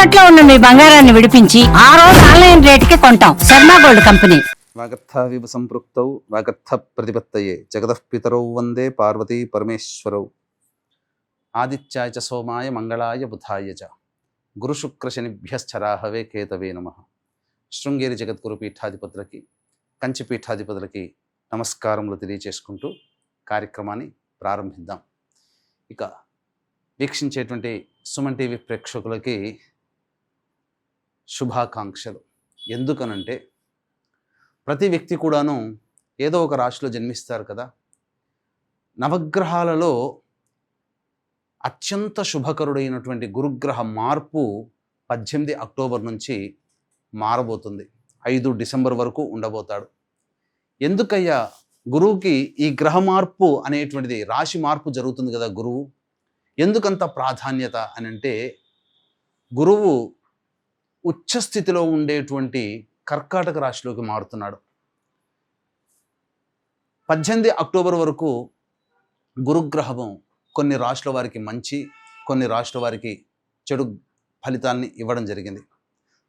తాకట్లో ఉన్న మీ బంగారాన్ని విడిపించి ఆ రోజు ఆన్లైన్ రేటుకి కొంటాం. Sharma gold company. వాగర్థావివ సంపృక్తౌ వాగర్థ ప్రతిపత్తయే జగతః పితరౌ వందే పార్వతీ పరమేశ్వరౌ. ఆదిత్యాయ చ సోమాయ మంగళాయ బుధాయ చ గురుశుక్రశనిభ్యశ్చరాహవే కేతవే నమః. శృంగేరి జగద్గురు పీఠాధిపతులకి, కంచి పీఠాధిపతులకి నమస్కారములు తెలియచేసుకుంటూ కార్యక్రమాన్ని ప్రారంభిద్దాం. ఇక వీక్షించేటువంటి సుమన్ టీవీ ప్రేక్షకులకి శుభాకాంక్షలు. ఎందుకనంటే ప్రతి వ్యక్తి కూడాను ఏదో ఒక రాశిలో జన్మిస్తారు కదా. నవగ్రహాలలో అత్యంత శుభకరుడైనటువంటి గురుగ్రహ మార్పు 18 అక్టోబర్ నుంచి మారబోతుంది. 5 డిసెంబర్ వరకు ఉండబోతాడు. ఎందుకయ్యా గురువుకి ఈ గ్రహ మార్పు అనేటువంటిది, రాశి మార్పు జరుగుతుంది కదా గురువు, ఎందుకంత ప్రాధాన్యత అని అంటే, గురువు ఉచ్చస్థితిలో ఉండేటువంటి కర్కాటక రాశిలోకి మారుతున్నాడు. 18 అక్టోబర్ వరకు గురుగ్రహము కొన్ని రాశుల వారికి మంచి, కొన్ని రాశుల వారికి చెడు ఫలితాల్ని ఇవ్వడం జరిగింది.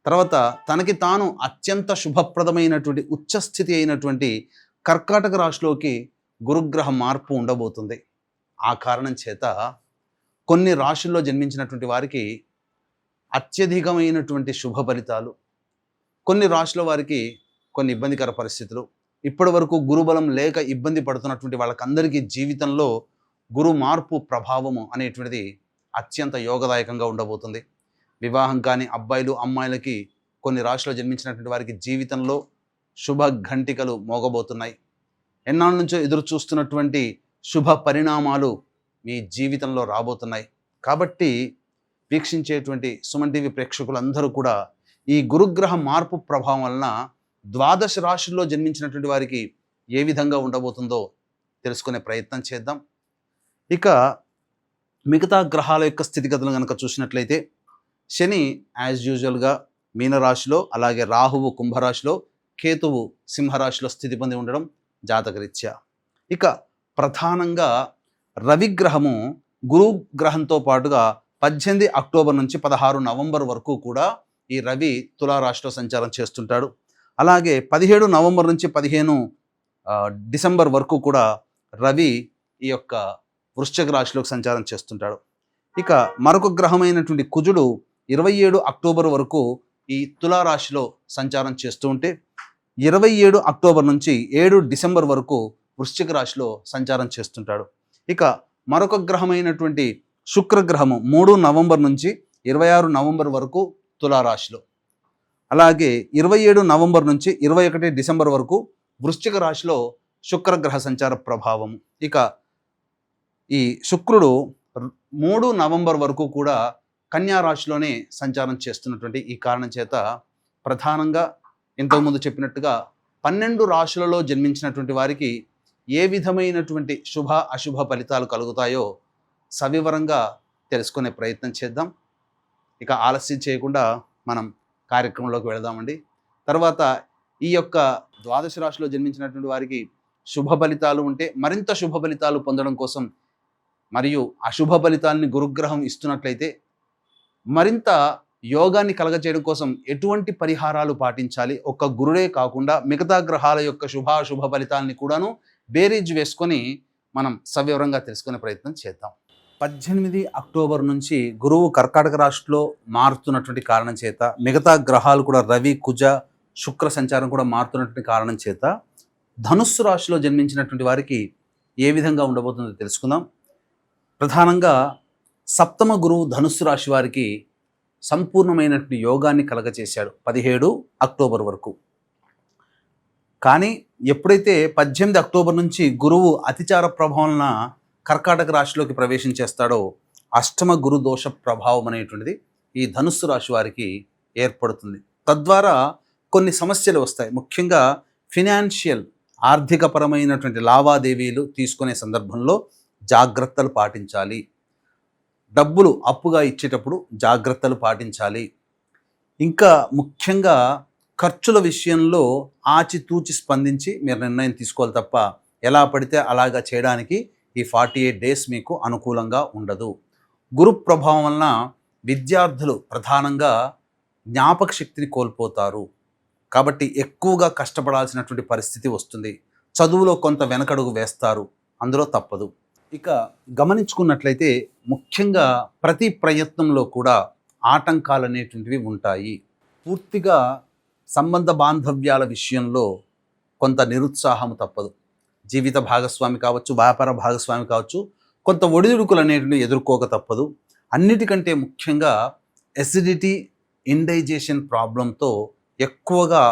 తర్వాత తనకి తాను అత్యంత శుభప్రదమైనటువంటి ఉచ్చస్థితి అయినటువంటి కర్కాటక రాశిలోకి గురుగ్రహ మార్పు ఉండబోతుంది. ఆ కారణం చేత కొన్ని రాశుల్లో జన్మించినటువంటి వారికి అత్యధికమైనటువంటి శుభ ఫలితాలు, కొన్ని రాశుల వారికి కొన్ని ఇబ్బందికర పరిస్థితులు, ఇప్పటి వరకు గురుబలం లేక ఇబ్బంది పడుతున్నటువంటి వాళ్ళకందరికీ జీవితంలో గురు మార్పు ప్రభావము అనేటువంటిది అత్యంత యోగదాయకంగా ఉండబోతుంది. వివాహం కాని అబ్బాయిలు అమ్మాయిలకి, కొన్ని రాశుల్లో జన్మించినటువంటి వారికి జీవితంలో శుభ ఘంటికలు మోగబోతున్నాయి. ఎన్నాళ్ళ నుంచో ఎదురు చూస్తున్నటువంటి శుభ పరిణామాలు మీ జీవితంలో రాబోతున్నాయి. కాబట్టి వీక్షించేటువంటి సుమన్ టీవీ ప్రేక్షకులందరూ కూడా ఈ గురుగ్రహ మార్పు ప్రభావం వలన 12 రాశుల్లో జన్మించినటువంటి వారికి ఏ విధంగా ఉండబోతుందో తెలుసుకునే ప్రయత్నం చేద్దాం. ఇక మిగతా గ్రహాల యొక్క స్థితిగతులు కనుక చూసినట్లయితే, శని యాజ్ యూజువల్గా మీనరాశిలో, అలాగే రాహువు కుంభరాశిలో, కేతువు సింహరాశిలో స్థితి పొంది ఉండడం జాతకరీత్యా. ఇక ప్రధానంగా రవిగ్రహము గురు గ్రహంతో పాటుగా 18 అక్టోబర్ నుంచి 16 నవంబర్ వరకు కూడా ఈ రవి తులారాశిలో సంచారం చేస్తుంటాడు. అలాగే 17 నవంబర్ నుంచి 15 డిసెంబర్ వరకు కూడా రవి ఈ యొక్క వృశ్చిక రాశిలోకి సంచారం చేస్తుంటాడు. ఇక మరొక గ్రహమైనటువంటి కుజుడు 27 అక్టోబర్ వరకు ఈ తులారాశిలో సంచారం చేస్తూ ఉంటే, 27 అక్టోబర్ నుంచి 7 డిసెంబర్ వరకు వృశ్చిక రాశిలో సంచారం చేస్తుంటాడు. ఇక మరొక గ్రహమైనటువంటి శుక్రగ్రహము 3 నవంబర్ నుంచి 26 నవంబర్ వరకు తులారాశిలో, అలాగే 27 నవంబర్ నుంచి 21 డిసెంబర్ వరకు వృశ్చిక రాశిలో శుక్రగ్రహ సంచార ప్రభావం. ఇక ఈ శుక్రుడు 3 నవంబర్ వరకు కూడా కన్యా రాశిలోనే సంచారం చేస్తున్నటువంటి ఈ కారణం చేత ప్రధానంగా ఇంతకుముందు చెప్పినట్టుగా 12 రాశులలో జన్మించినటువంటి వారికి ఏ విధమైనటువంటి శుభ అశుభ ఫలితాలు కలుగుతాయో సవివరంగా తెలుసుకునే ప్రయత్నం చేద్దాం. ఇక ఆలస్యం చేయకుండా మనం కార్యక్రమంలోకి వెళదామండి. తర్వాత ఈ యొక్క 12 రాశిలో జన్మించినటువంటి వారికి శుభ ఫలితాలు ఉంటే మరింత శుభ ఫలితాలు పొందడం కోసం, మరియు అశుభ ఫలితాలని గురుగ్రహం ఇస్తున్నట్లయితే మరింత యోగాన్ని కలగచేయడం కోసం ఎటువంటి పరిహారాలు పాటించాలి, ఒక్క గురుడే కాకుండా మిగతా గ్రహాల యొక్క శుభాశుభ ఫలితాలని కూడాను బేరీజ్ వేసుకొని మనం సవివరంగా తెలుసుకునే ప్రయత్నం చేద్దాం. 18 అక్టోబర్ నుంచి గురువు కర్కాటక రాశిలో మారుతున్నటువంటి కారణం చేత, మిగతా గ్రహాలు కూడా రవి కుజ శుక్ర సంచారం కూడా మారుతున్నటువంటి కారణం చేత ధనుస్సు రాశిలో జన్మించినటువంటి వారికి ఏ విధంగా ఉండబోతుందో తెలుసుకుందాం. ప్రధానంగా సప్తమ గురువు ధనుస్సు రాశి వారికి సంపూర్ణమైనటువంటి యోగాన్ని కలగచేశాడు 17 అక్టోబర్ వరకు. కానీ ఎప్పుడైతే 18 అక్టోబర్ నుంచి గురువు అతిచార ప్రభావం కర్కాటక రాశిలోకి ప్రవేశం చేస్తాడో, అష్టమ గురు దోష ప్రభావం అనేటువంటిది ఈ ధనుస్సు రాశి వారికి ఏర్పడుతుంది. తద్వారా కొన్ని సమస్యలు వస్తాయి. ముఖ్యంగా ఫినాన్షియల్, ఆర్థికపరమైనటువంటి లావాదేవీలు తీసుకునే సందర్భంలో జాగ్రత్తలు పాటించాలి. డబ్బులు అప్పుగా ఇచ్చేటప్పుడు జాగ్రత్తలు పాటించాలి. ఇంకా ముఖ్యంగా ఖర్చుల విషయంలో ఆచితూచి స్పందించి మీరు నిర్ణయం తీసుకోవాలి తప్ప ఎలా పడితే అలాగా చేయడానికి ఈ 48 డేస్ మీకు అనుకూలంగా ఉండదు. గురు ప్రభావం వలన విద్యార్థులు ప్రధానంగా జ్ఞాపక శక్తిని కోల్పోతారు. కాబట్టి ఎక్కువగా కష్టపడాల్సినటువంటి పరిస్థితి వస్తుంది. చదువులో కొంత వెనకడుగు వేస్తారు, అందులో తప్పదు. ఇక గమనించుకున్నట్లయితే ముఖ్యంగా ప్రతి ప్రయత్నంలో కూడా ఆటంకాలు అనేటువంటివి ఉంటాయి. పూర్తిగా సంబంధ బాంధవ్యాల విషయంలో కొంత నిరుత్సాహం తప్పదు. జీవిత భాగస్వామి కావచ్చు, వ్యాపార భాగస్వామి కావచ్చు, కొంత ఒడిదుడుకులు అనేటివి ఎదుర్కోక తప్పదు. అన్నిటికంటే ముఖ్యంగా ఎసిడిటీ, ఇండైజెషన్ ప్రాబ్లంతో ఎక్కువగా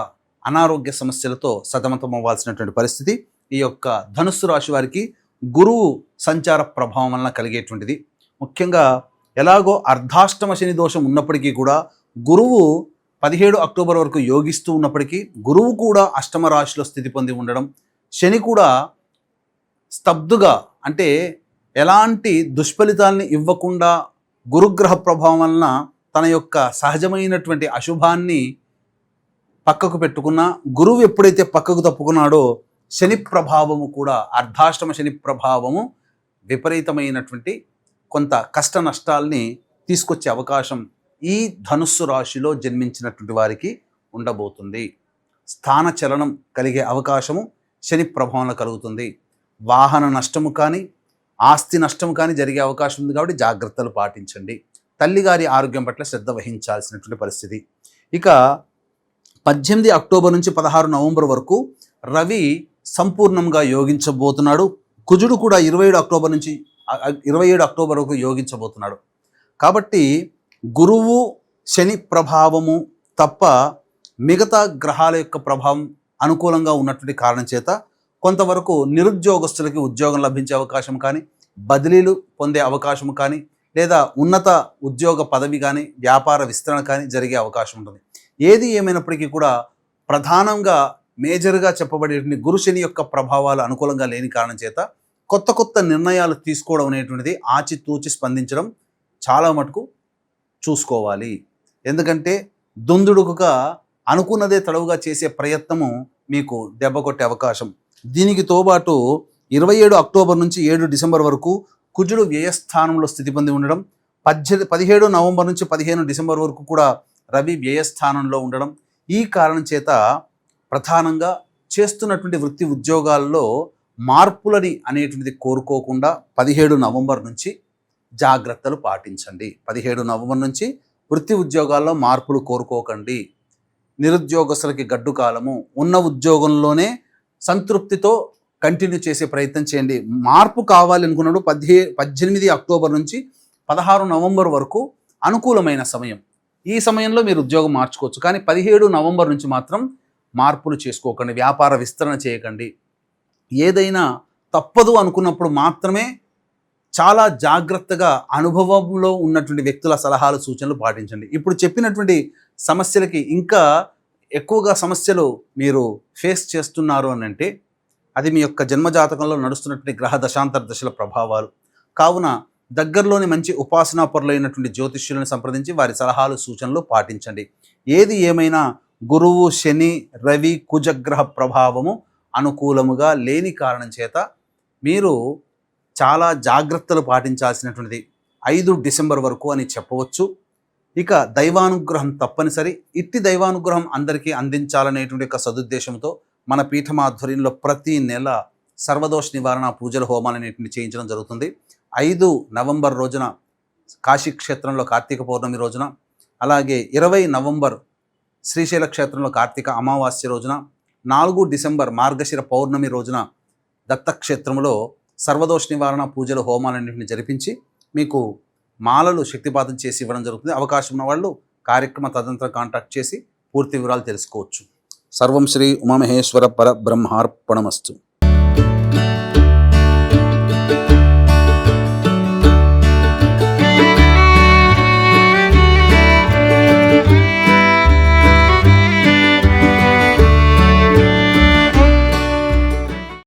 అనారోగ్య సమస్యలతో సతమతం అవ్వాల్సినటువంటి పరిస్థితి ఈ యొక్క ధనుస్సు రాశి వారికి గురువు సంచార ప్రభావం వలన కలిగేటువంటిది. ముఖ్యంగా ఎలాగో అర్ధాష్టమ శని దోషం ఉన్నప్పటికీ కూడా గురువు 17 అక్టోబర్ వరకు యోగిస్తూ ఉన్నప్పటికీ గురువు కూడా అష్టమ రాశిలో స్థితి పొంది ఉండడం, శని కూడా స్తబ్దుగా అంటే ఎలాంటి దుష్ఫలితాలని ఇవ్వకుండా గురుగ్రహ ప్రభావం వలన తన యొక్క సహజమైనటువంటి అశుభాన్ని పక్కకు పెట్టుకున్న గురువు ఎప్పుడైతే పక్కకు తప్పుకున్నాడో శని ప్రభావము కూడా అర్ధాష్టమ శని ప్రభావము విపరీతమైనటువంటి కొంత కష్ట నష్టాల్ని తీసుకొచ్చే అవకాశం ఈ ధనుస్సు రాశిలో జన్మించినటువంటి వారికి ఉండబోతుంది. స్థాన చలనం కలిగే అవకాశము శని ప్రభావంలో కలుగుతుంది. వాహన నష్టము కానీ ఆస్తి నష్టము కానీ జరిగే అవకాశం ఉంది. కాబట్టి జాగ్రత్తలు పాటించండి. తల్లిగారి ఆరోగ్యం పట్ల శ్రద్ధ వహించాల్సినటువంటి పరిస్థితి. ఇక 18 అక్టోబర్ నుంచి 16 నవంబర్ వరకు రవి సంపూర్ణంగా యోగించబోతున్నాడు. కుజుడు కూడా 27 అక్టోబర్ నుంచి 27 అక్టోబర్ వరకు యోగించబోతున్నాడు. కాబట్టి గురువు శని ప్రభావము తప్ప మిగతా గ్రహాల యొక్క ప్రభావం అనుకూలంగా ఉన్నటువంటి కారణం చేత కొంతవరకు నిరుద్యోగస్తులకి ఉద్యోగం లభించే అవకాశం కానీ, బదిలీలు పొందే అవకాశం కానీ, లేదా ఉన్నత ఉద్యోగ పదవి కానీ, వ్యాపార విస్తరణ కానీ జరిగే అవకాశం ఉంటుంది. ఏది ఏమైనప్పటికీ కూడా ప్రధానంగా మేజర్గా చెప్పబడేటువంటి గురు శని యొక్క ప్రభావాలు అనుకూలంగా లేని కారణం చేత కొత్త కొత్త నిర్ణయాలు తీసుకోవడం అనేటువంటిది ఆచితూచి స్పందించడం చాలా మటుకు చూసుకోవాలి. ఎందుకంటే దుందుడుకుగా అనుకున్నదే తడవుగా చేసే ప్రయత్నము మీకు దెబ్బ కొట్టే అవకాశం. దీనికి తోబాటు 27 అక్టోబర్ నుంచి 7 డిసెంబర్ వరకు కుజుడు వ్యయస్థానంలో స్థితి పొంది ఉండడం, 17 నవంబర్ నుంచి 15 డిసెంబర్ వరకు కూడా రవి వ్యయస్థానంలో ఉండడం, ఈ కారణం చేత ప్రధానంగా చేస్తున్నటువంటి వృత్తి ఉద్యోగాల్లో మార్పులని అనేటువంటిది కోరుకోకుండా 17 నవంబర్ నుంచి జాగ్రత్తలు పాటించండి. 17 నవంబర్ నుంచి వృత్తి ఉద్యోగాల్లో మార్పులు కోరుకోకండి. నిరుద్యోగస్తులకి గడ్డు కాలము, ఉన్న ఉద్యోగంలోనే సంతృప్తితో కంటిన్యూ చేసే ప్రయత్నం చేయండి. మార్పు కావాలి అనుకున్నాడు 18 అక్టోబర్ నుంచి 16 నవంబర్ వరకు అనుకూలమైన సమయం. ఈ సమయంలో మీరు ఉద్యోగం మార్చుకోవచ్చు. కానీ 17 నవంబర్ నుంచి మాత్రం మార్పులు చేసుకోకండి, వ్యాపార విస్తరణ చేయకండి. ఏదైనా తప్పదు అనుకున్నప్పుడు మాత్రమే చాలా జాగ్రత్తగా అనుభవంలో ఉన్నటువంటి వ్యక్తుల సలహాలు సూచనలు పాటించండి. ఇప్పుడు చెప్పినటువంటి సమస్యలకి ఇంకా ఎక్కువగా సమస్యలు మీరు ఫేస్ చేస్తున్నారు అని అంటే అది మీ యొక్క జన్మజాతకంలో నడుస్తున్నటువంటి గ్రహ దశాంతర దశల ప్రభావాలు. కావున దగ్గరలోని మంచి ఉపాసనా పరులైనటువంటి జ్యోతిష్యులను సంప్రదించి వారి సలహాలు సూచనలు పాటించండి. ఏది ఏమైనా గురువు శని రవి కుజగ్రహ ప్రభావము అనుకూలముగా లేని కారణం చేత మీరు చాలా జాగ్రత్తలు పాటించాల్సినటువంటిది 5 డిసెంబర్ వరకు అని చెప్పవచ్చు. ఇక దైవానుగ్రహం తప్పనిసరి. ఇట్టి దైవానుగ్రహం అందరికీ అందించాలనేటువంటి ఒక సదుద్దేశంతో మన పీఠమాధ్వర్యంలో ప్రతి నెల సర్వదోష నివారణ పూజల హోమాలు అనేటువంటి చేయించడం జరుగుతుంది. 5 నవంబర్ రోజున కాశీ క్షేత్రంలో కార్తీక పౌర్ణమి రోజున, అలాగే 20 నవంబర్ శ్రీశైల క్షేత్రంలో కార్తీక అమావాస్య రోజున, 4 డిసెంబర్ మార్గశిర పౌర్ణమి రోజున దత్తక్షేత్రంలో సర్వదోష నివారణ పూజల హోమాలన్నింటిని జరిపించి మీకు మాలలు శక్తిపాతం చేసి ఇవ్వడం జరుగుతుంది. అవకాశం ఉన్న వాళ్ళు కార్యక్రమ తదనంతరం కాంటాక్ట్ చేసి పూర్తి వివరాలు తెలుసుకోవచ్చు. సర్వం శ్రీ ఉమామహేశ్వర పరబ్రహ్మార్పణమస్తు.